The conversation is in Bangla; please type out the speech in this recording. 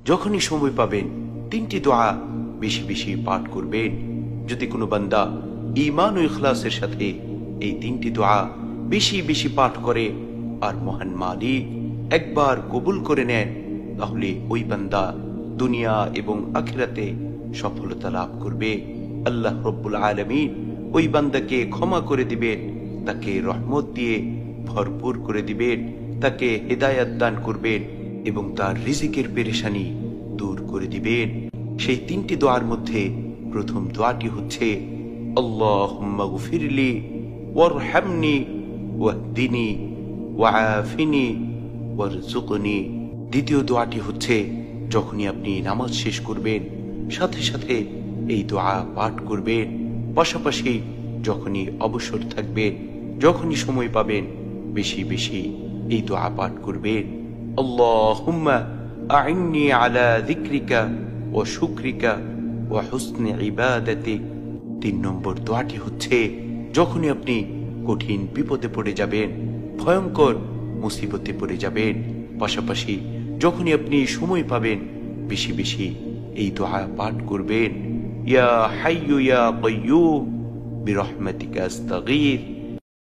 যখনই সময় পাবেন তিনটি দোয়া বেশি বেশি পাঠ করবেন। যদি কোনো বান্দা ঈমান ও ইখলাসের সাথে এই তিনটি দোয়া বেশি বেশি পাঠ করে আর মহান মালিক একবার কবুল করে নেন, তাহলে ওই বান্দা দুনিয়া এবং আখিরাতে সফলতা লাভ করবে। আল্লাহ রব্বুল আলামিন ওই বান্দাকে ক্ষমা করে দিবেন, তাকে রহমত দিয়ে ভরপুর করে দিবেন, তাকে হেদায়াত দান করবেন এবং তার রিজিকের পেরেশানি দূর করে দিবেন। সেই তিনটি দোয়ার মধ্যে প্রথম দোয়াটি হচ্ছে আল্লাহুম্মা গফিরলি ওয়ারহামনি ওয়াহদিনি ওয়াআফিনি ওয়ারযুকনি। দ্বিতীয় দোয়াটি হচ্ছে যখনই আপনি নামাজ শেষ করবেন সাথে সাথে এই দোয়া পাঠ করবেন। পাশাপাশি যখনই অবসর থাকবেন, যখনই সময় পাবেন বেশি বেশি এই দোয়া পাঠ করবেন। আল্লাহুম্মা আইন্নি আলা যিকরিকা ওয়া শুকরিকা ওয়া হুসনি ইবাদাতিক। 3 নম্বর দোয়াটি হচ্ছে যখনই আপনি কঠিন বিপদে পড়ে যাবেন, ভয়ঙ্কর মুসিবতে পড়ে যাবেন, পাশাপাশি যখনই আপনি সময় পাবেন বেশি বেশি এই দোয়া পাঠ করবেন। ইয়া হাইয়্যু ইয়া কাইয়্যুম বিরহমাতিকা আস্তাগীথ।